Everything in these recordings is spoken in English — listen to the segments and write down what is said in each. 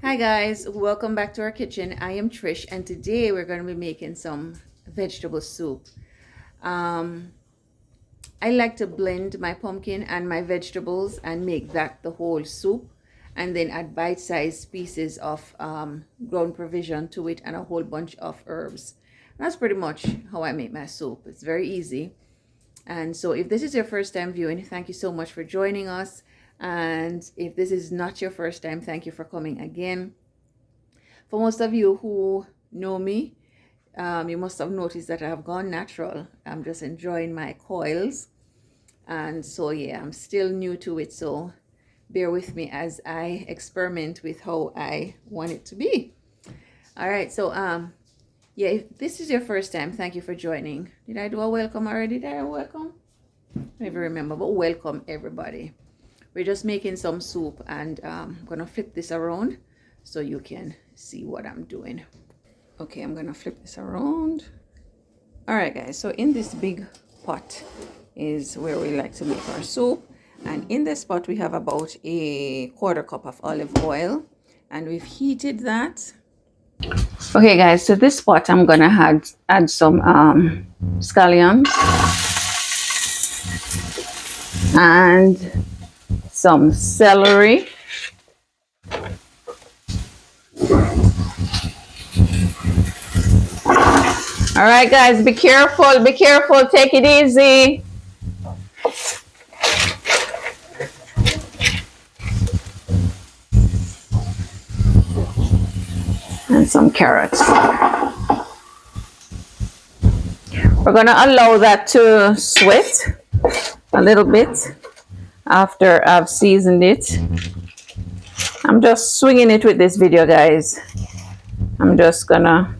Hi guys, welcome back to our kitchen. I am Trish and today we're going to be making some vegetable soup. Um, I like to blend my pumpkin and my vegetables and make that the whole soup and then add bite-sized pieces of ground provision to it and a whole bunch of herbs. That's pretty much how I make my soup. It's very easy. And so if this is your first time viewing, thank you so much for joining us. And if this is not your first time, thank you for coming again. For most of you who know me, you must have noticed that I have gone natural. I'm just enjoying my coils. And so, yeah, I'm still new to it. So bear with me as I experiment with how I want it to be. All right. So, yeah, if this is your first time, thank you for joining. Did I do a welcome already? Did I welcome? I don't even remember, but welcome everybody. We're just making some soup and I'm going to flip this around so you can see what I'm doing. Okay, I'm going to flip this around. All right, guys. So in this big pot is where we like to make our soup. And in this pot, we have about a quarter cup of olive oil. And we've heated that. Okay, guys. So this pot, I'm going to add some scallions. And some celery. All right, guys, be careful, take it easy. And some carrots. We're gonna allow that to sweat a little bit after I've seasoned it. I'm just swinging it with this video, guys. I'm just gonna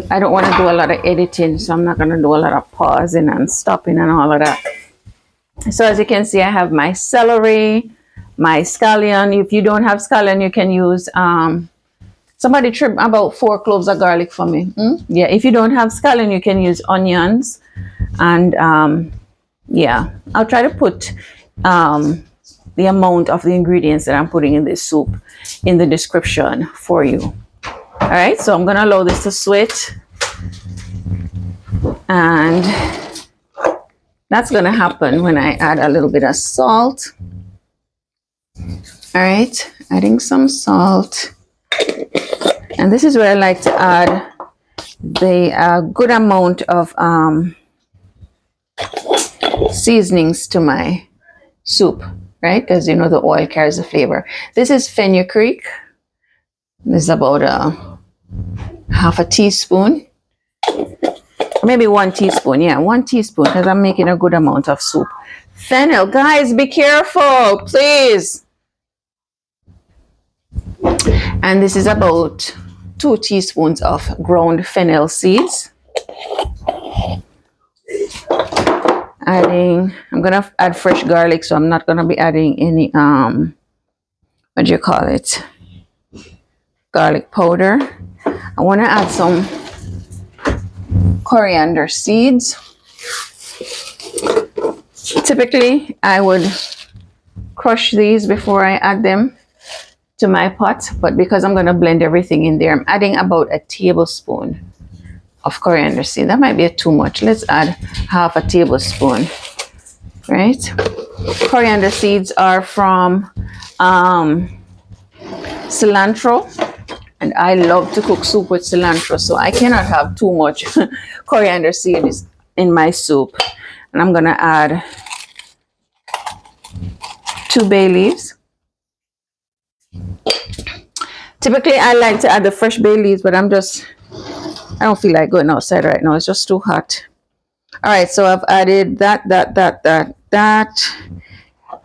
I don't want to do a lot of editing, so I'm not going to do a lot of pausing and stopping and all of that. So as you can see, I have my celery, my scallion. If you don't have scallion, you can use somebody trim about 4 cloves of garlic for me. Yeah, if you don't have scallion, you can use onions. And yeah, I'll try to put the amount of the ingredients that I'm putting in this soup in the description for you. All right, so I'm gonna allow this to sweat, and that's gonna happen when I add a little bit of salt. All right, adding some salt, and this is where I like to add the good amount of seasonings to my soup, right? Because you know the oil carries the flavor. This is fenugreek. This is about half a teaspoon, maybe 1 teaspoon. Yeah, 1 teaspoon, because I'm making a good amount of soup. Fennel, guys, be careful, please. And this is about 2 teaspoons of ground fennel seeds. I'm gonna add fresh garlic, so I'm not gonna be adding any what do you call it, garlic powder. I want to add some coriander seeds. Typically, I would crush these before I add them to my pot, but because I'm going to blend everything in there, I'm adding about a tablespoon of coriander seed. That might be too much. Let's add half a tablespoon, right? Coriander seeds are from cilantro. And I love to cook soup with cilantro, so I cannot have too much coriander seeds in my soup. And I'm gonna add 2 bay leaves. Typically, I like to add the fresh bay leaves, but I don't feel like going outside right now. It's just too hot. All right, so I've added that.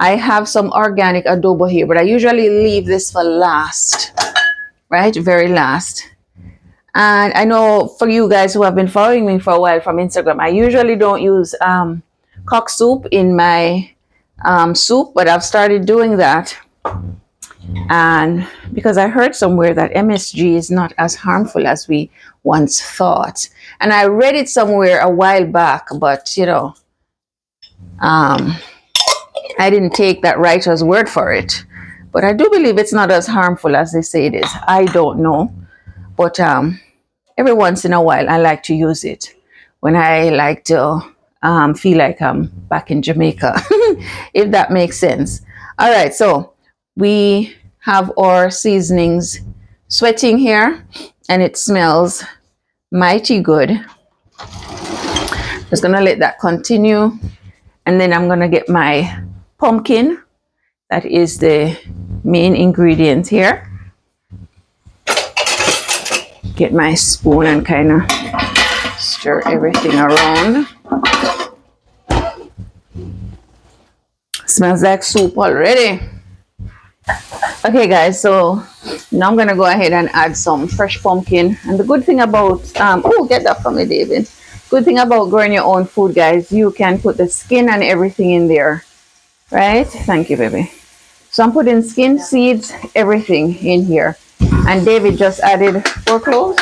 I have some organic adobo here, but I usually leave this for last. Right, very last. And I know for you guys who have been following me for a while from Instagram, I usually don't use cock soup in my soup, but I've started doing that. And because I heard somewhere that MSG is not as harmful as we once thought. And I read it somewhere a while back, but you know, I didn't take that writer's word for it, but I do believe it's not as harmful as they say it is. I don't know, but every once in a while I like to use it when I like to feel like I'm back in Jamaica, if that makes sense. All right, so we have our seasonings sweating here, and it smells mighty good. Just gonna let that continue, and then I'm gonna get my pumpkin. That is the main ingredient here. Get my spoon and kind of stir everything around. Smells like soup already. Okay guys, so now I'm gonna go ahead and add some fresh pumpkin. And the good thing about oh, get that for me, David. Good thing about growing your own food, guys, you can put the skin and everything in there, right? Thank you, baby. So I'm putting skin, seeds, everything in here. And David just added 4 cloves?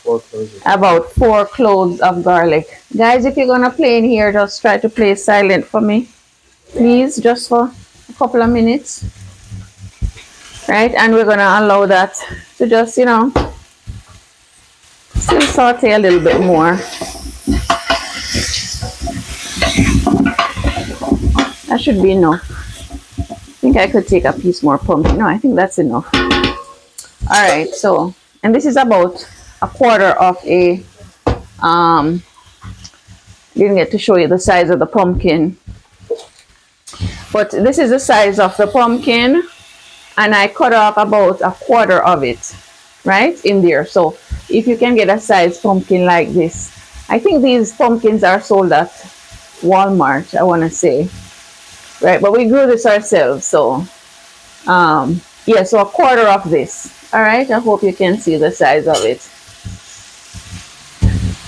4 cloves. About 4 cloves of garlic. Guys, if you're gonna play in here, just try to play silent for me, please, just for a couple of minutes. Right, and we're gonna allow that to just, you know, still saute a little bit more. That should be enough. I think I could take a piece more pumpkin. No, I think that's enough. All right, so, and this is about a quarter of a didn't get to show you the size of the pumpkin, but this is the size of the pumpkin, and I cut off about a quarter of it, right, in there. So if you can get a size pumpkin like this, I think these pumpkins are sold at Walmart, I want to say, right? But we grew this ourselves, so yeah, so a quarter of this. All right, I hope you can see the size of it.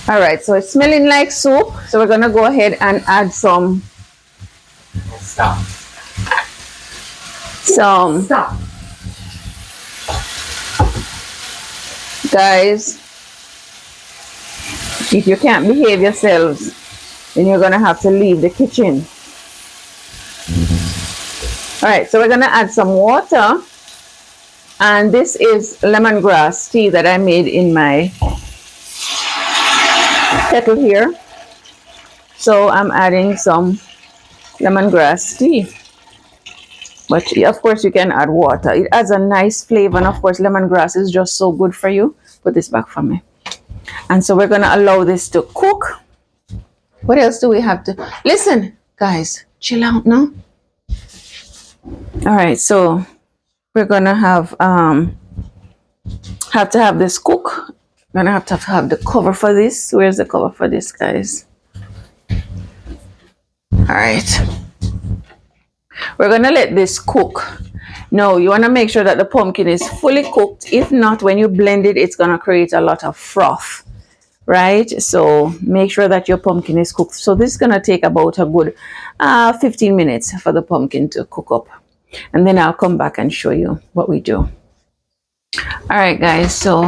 All right, so it's smelling like soup, so we're gonna go ahead and add some guys, if you can't behave yourselves, then you're gonna have to leave the kitchen. All right, so we're gonna add some water, and this is lemongrass tea that I made in my kettle here. So I'm adding some lemongrass tea, but of course you can add water. It adds a nice flavor, and of course lemongrass is just so good for you. Put this back for me. And so we're gonna allow this to cook. What else do we have to listen, guys? Chill out now. All right, so we're gonna have to have this cook. We're gonna have to have the cover for this. Where's the cover for this, guys? All right, we're gonna let this cook. No, you want to make sure that the pumpkin is fully cooked. If not, when you blend it, it's gonna create a lot of froth, right? So make sure that your pumpkin is cooked. So this is gonna take about a good 15 minutes for the pumpkin to cook up, and then I'll come back and show you what we do. All right, guys, so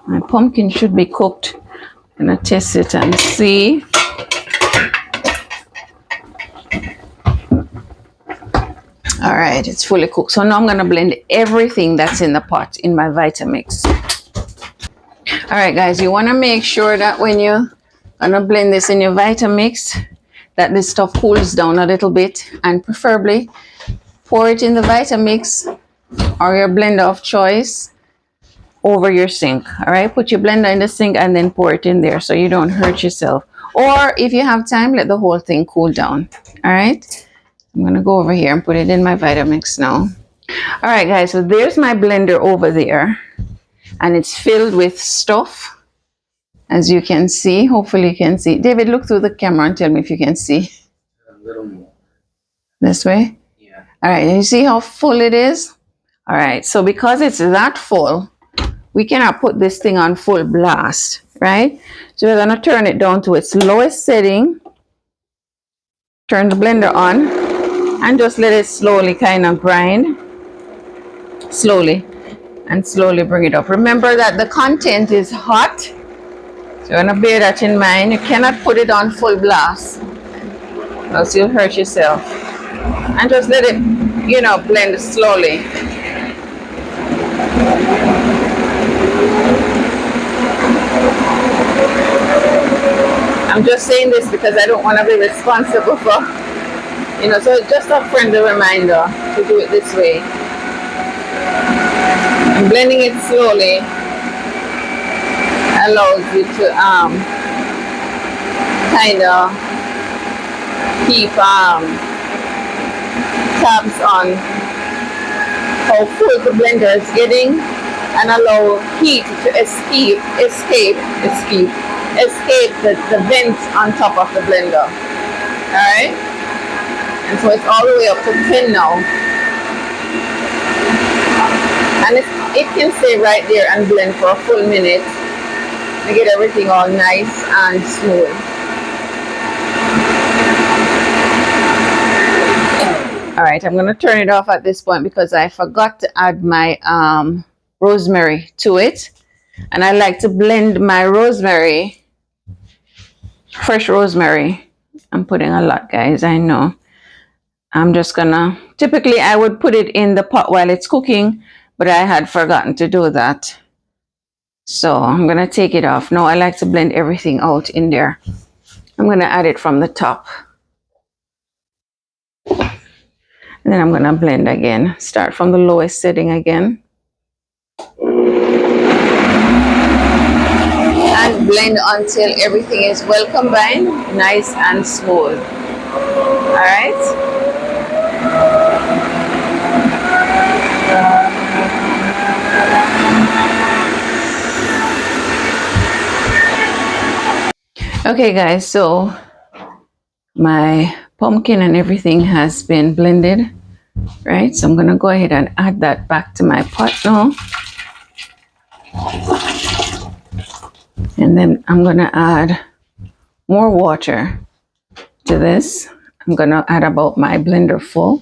my pumpkin should be cooked. I'm gonna test it and see. All right, it's fully cooked. So now I'm gonna blend everything that's in the pot in my Vitamix. All right, guys, you wanna make sure that when you're gonna blend this in your Vitamix, that this stuff cools down a little bit, and preferably pour it in the Vitamix or your blender of choice over your sink. All right, put your blender in the sink and then pour it in there so you don't hurt yourself. Or if you have time, let the whole thing cool down. All right, I'm gonna go over here and put it in my Vitamix now. All right, guys, so there's my blender over there, and it's filled with stuff, as you can see. Hopefully you can see. David, look through the camera and tell me if you can see. A little more. This way? Yeah. All right, you see how full it is? All right, so because it's that full, we cannot put this thing on full blast, right? So we're gonna turn it down to its lowest setting, turn the blender on, and just let it slowly kind of grind, slowly, and slowly bring it up. Remember that the content is hot, so you're gonna bear that in mind. You cannot put it on full blast, else you'll hurt yourself. and just let it, blend slowly. I'm just saying this because I don't want to be responsible for, so it's just a friendly reminder to do it this way. And blending it slowly allows you to kind of keep tabs on how full the blender is getting and allow heat to escape the vent on top of the blender. Alright? And so it's all the way up to 10 now. And it can stay right there and blend for a full minute to get everything all nice and smooth. Alright, I'm going to turn it off at this point because I forgot to add my rosemary to it. And I like to blend my rosemary, fresh rosemary. I'm putting a lot, guys, I know. I'm just gonna, typically I would put it in the pot while it's cooking, but I had forgotten to do that. So I'm gonna take it off. Now I like to blend everything out in there. I'm gonna add it from the top. And then I'm gonna blend again. Start from the lowest setting again. And blend until everything is well combined, nice and smooth. Alright? Okay guys, so my pumpkin and everything has been blended, right? So I'm gonna go ahead and add that back to my pot now. And then I'm gonna add more water to this. I'm gonna add about my blender full.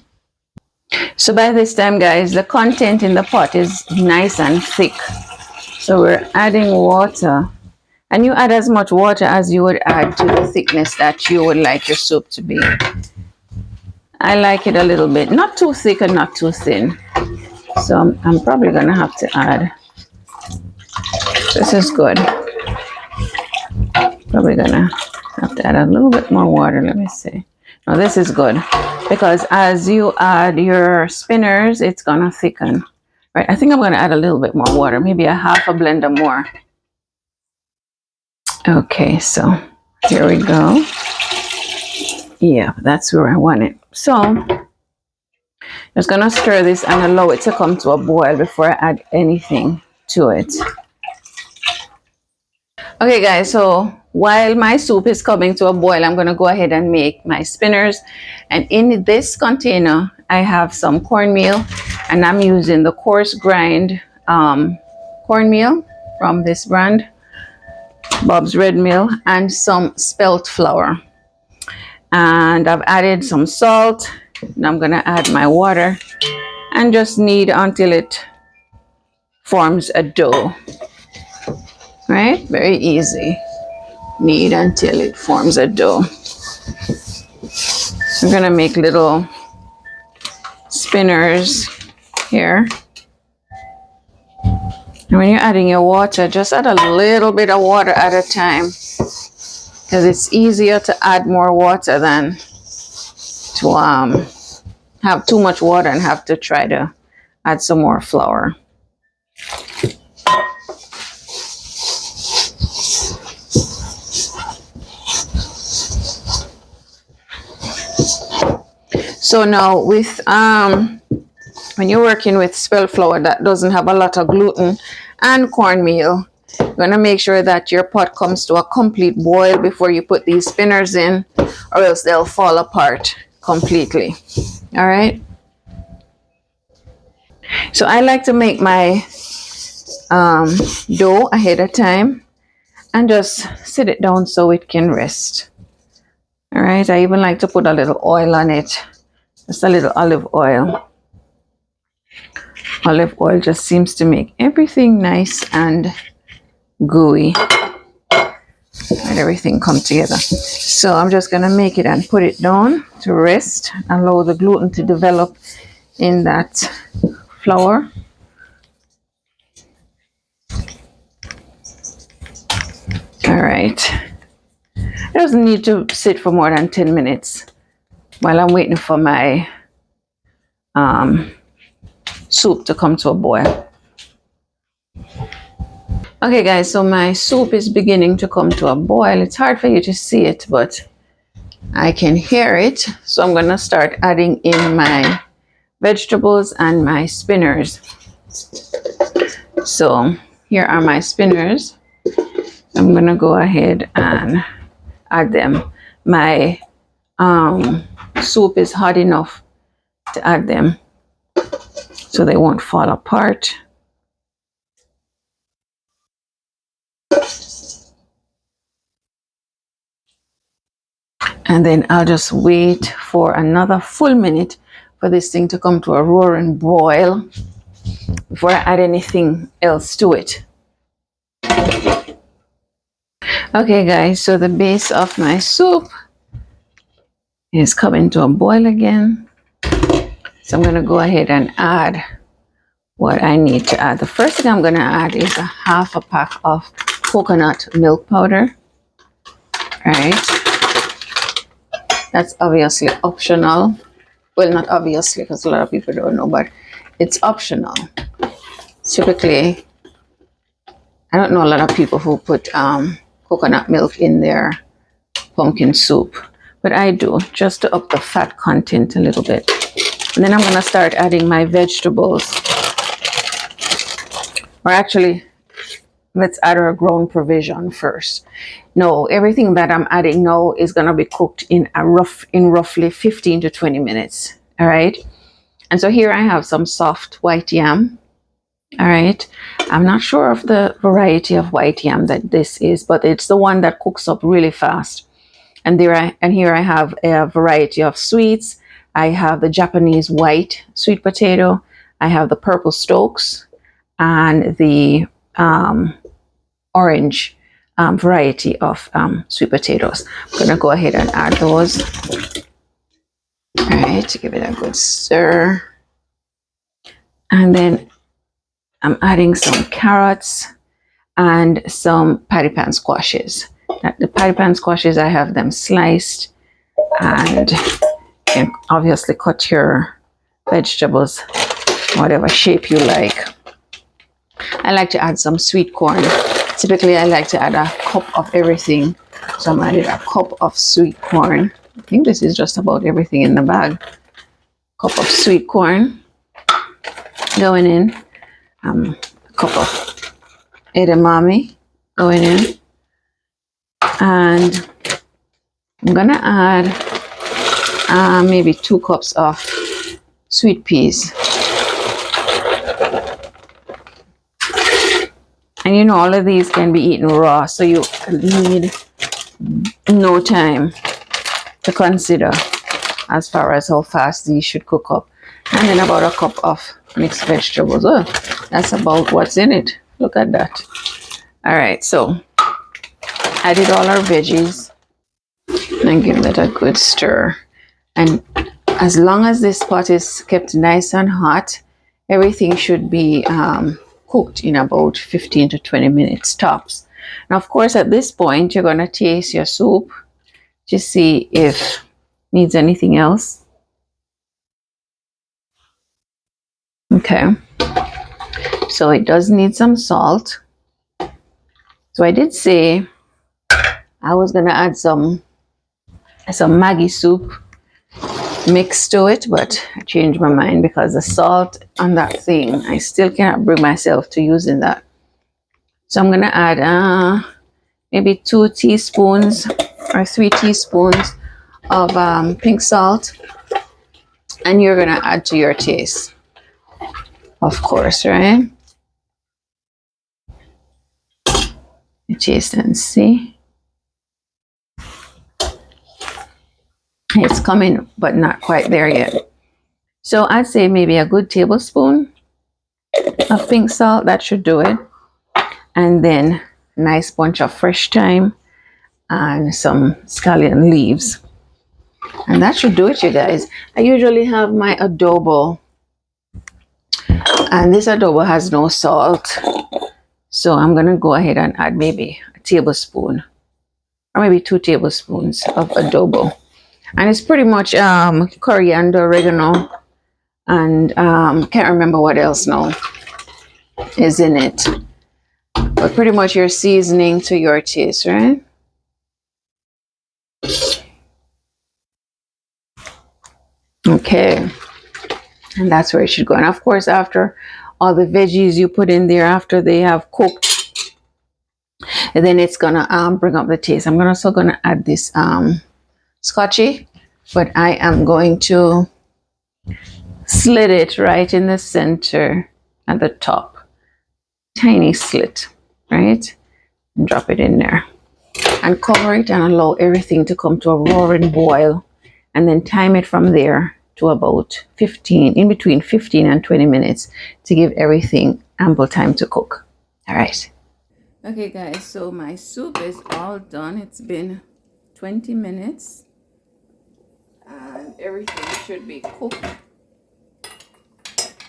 So by this time, guys, the content in the pot is nice and thick. So we're adding water. And you add as much water as you would add to the thickness that you would like your soup to be. I like it a little bit, not too thick and not too thin. So I'm probably gonna have to add, this is good. Probably gonna have to add a little bit more water, let me see. Now this is good because as you add your spinners, it's gonna thicken. Right, I think I'm gonna add a little bit more water, maybe a half a blender more. Okay, so here we go. Yeah, that's where I want it. So just gonna stir this and allow it to come to a boil before I add anything to it. Okay guys, so while my soup is coming to a boil, I'm gonna go ahead and make my spinners. And in this container, I have some cornmeal, and I'm using the coarse grind cornmeal from this brand, Bob's Red Mill, and some spelt flour. And I've added some salt. Now I'm gonna add my water and just knead until it forms a dough. Right? Very easy. Knead until it forms a dough. I'm gonna make little spinners here. And when you're adding your water, just add a little bit of water at a time, because it's easier to add more water than to have too much water and have to try to add some more flour. So now with when you're working with spelt flour that doesn't have a lot of gluten and cornmeal, you're going to make sure that your pot comes to a complete boil before you put these spinners in, or else they'll fall apart completely. All right. So I like to make my dough ahead of time and just sit it down so it can rest. All right. I even like to put a little oil on it. Just a little olive oil. Olive oil just seems to make everything nice and gooey. Let everything come together. So I'm just gonna make it and put it down to rest, allow the gluten to develop in that flour. All right. It doesn't need to sit for more than 10 minutes while I'm waiting for my soup to come to a boil. Okay guys, so my soup is beginning to come to a boil. It's hard for you to see it, but I can hear it. So I'm gonna start adding in my vegetables and my spinners. So here are my spinners. I'm gonna go ahead and add them. My soup is hot enough to add them so they won't fall apart. And then I'll just wait for another full minute for this thing to come to a roaring boil before I add anything else to it. Okay guys, so the base of my soup is coming to a boil again. So I'm gonna go ahead and add what I need to add. The first thing I'm gonna add is a half a pack of coconut milk powder. All right. That's obviously optional. Well, not obviously, because a lot of people don't know, but it's optional. Typically, I don't know a lot of people who put coconut milk in their pumpkin soup, but I do, just to up the fat content a little bit. And then I'm gonna start adding my vegetables. Or actually, let's add our ground provision first. No, everything that I'm adding now is gonna be cooked in roughly 15 to 20 minutes. All right. And so here I have some soft white yam. All right. I'm not sure of the variety of white yam that this is, but it's the one that cooks up really fast. And here I have a variety of sweets. I have the Japanese white sweet potato. I have the purple Stokes and the orange variety of sweet potatoes. I'm gonna go ahead and add those. All right, to give it a good stir. And then I'm adding some carrots and some patty pan squashes. Now, the patty pan squashes, I have them sliced, and you can obviously cut your vegetables whatever shape you like. I like to add some sweet corn. Typically, I like to add a cup of everything. So I'm adding a cup of sweet corn. I think this is just about everything in the bag. Cup of sweet corn going in. A cup of edamame going in. And I'm gonna add maybe 2 cups of sweet peas. And you know, all of these can be eaten raw, so you need no time to consider as far as how fast these should cook up. And then about a cup of mixed vegetables. Oh, that's about what's in it. Look at that. All right, so I did all our veggies and give that a good stir. And as long as this pot is kept nice and hot, everything should be cooked in about 15 to 20 minutes tops. Now, of course, at this point, you're going to taste your soup to see if it needs anything else. Okay. So it does need some salt. So I did say I was going to add some Maggi soup mix to it, but I changed my mind because the salt on that thing, I still cannot bring myself to using that. So I'm going to add maybe 2 teaspoons or 3 teaspoons of pink salt, and you're going to add to your taste, of course, right? You taste and see. It's coming, but not quite there yet. So I'd say maybe a good tablespoon of pink salt. That should do it. And then a nice bunch of fresh thyme. and some scallion leaves. And that should do it, you guys. I usually have my adobo, and this adobo has no salt. So I'm going to go ahead and add maybe a tablespoon or maybe 2 tablespoons of adobo. And it's pretty much coriander, oregano, and can't remember what else now is in it. But pretty much your seasoning to your taste, right? Okay. And that's where it should go. And of course, after all the veggies you put in there, after they have cooked, and then it's gonna bring up the taste. I'm also gonna add this scotchy, but I am going to slit it right in the center at the top. Tiny slit, right? And drop it in there. And cover it and allow everything to come to a roaring boil. And then time it from there to about 15, in between 15 and 20 minutes to give everything ample time to cook. All right. Okay, guys, so my soup is all done. It's been 20 minutes and everything should be cooked.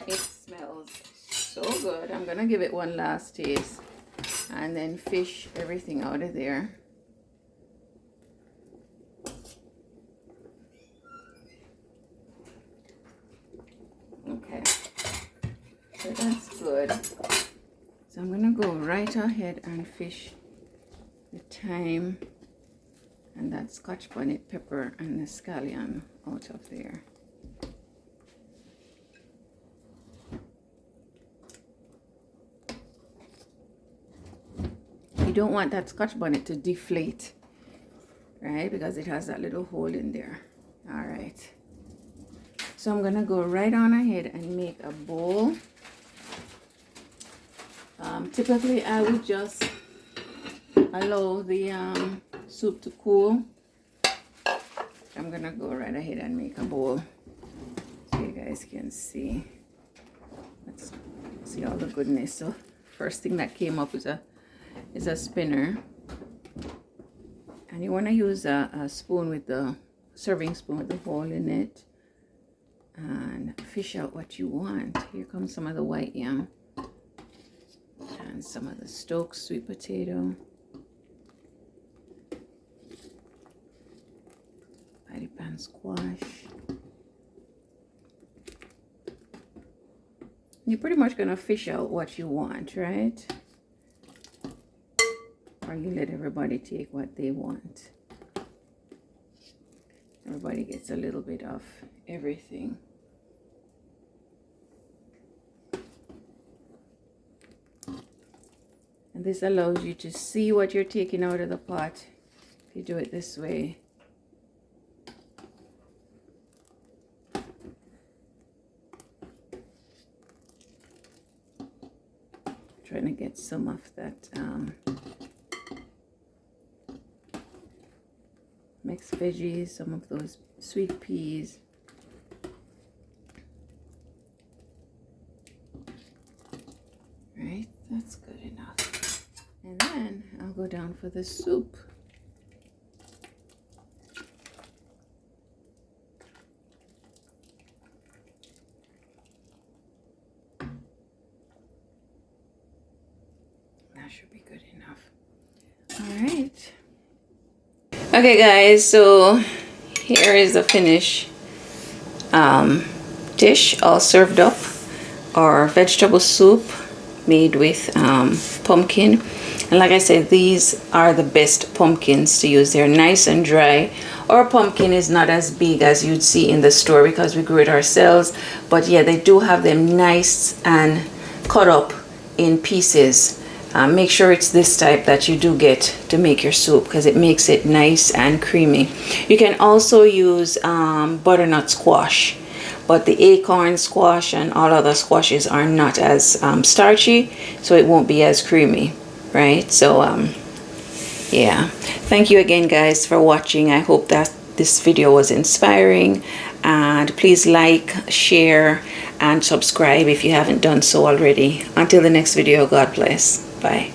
It smells so good. I'm gonna give it one last taste and then fish everything out of there. Okay, so that's good. So I'm gonna go right ahead and fish the thyme and that scotch bonnet pepper and the scallion out of there. You don't want that scotch bonnet to deflate, right? Because it has that little hole in there. All right. So I'm gonna go right on ahead and make a bowl. Typically, I would just allow the soup to cool. I'm gonna go right ahead and make a bowl so you guys can see. Let's see all the goodness. So first thing that came up is a spinner, and you want to use a spoon with the serving spoon with the hole in it and fish out what you want. Here comes some of the white yam and some of the stoked sweet potato, patty pan squash. You're pretty much gonna fish out what you want, right? Or you let everybody take what they want. Everybody gets a little bit of everything. And this allows you to see what you're taking out of the pot if you do it this way. Trying to get some of that mixed veggies, some of those sweet peas. Right, that's good enough. And then I'll go down for the soup. That should be good enough. All right. Okay, guys, so here is the finished dish all served up. Our vegetable soup made with pumpkin. And like I said, these are the best pumpkins to use. They're nice and dry. Our pumpkin is not as big as you'd see in the store because we grew it ourselves. But yeah, they do have them nice and cut up in pieces. Make sure it's this type that you do get to make your soup because it makes it nice and creamy. You can also use butternut squash, but the acorn squash and all other squashes are not as starchy, so it won't be as creamy, right? So yeah, thank you again, guys, for watching. I hope that this video was inspiring, and please like, share, and subscribe if you haven't done so already. Until the next video, God bless. Bye.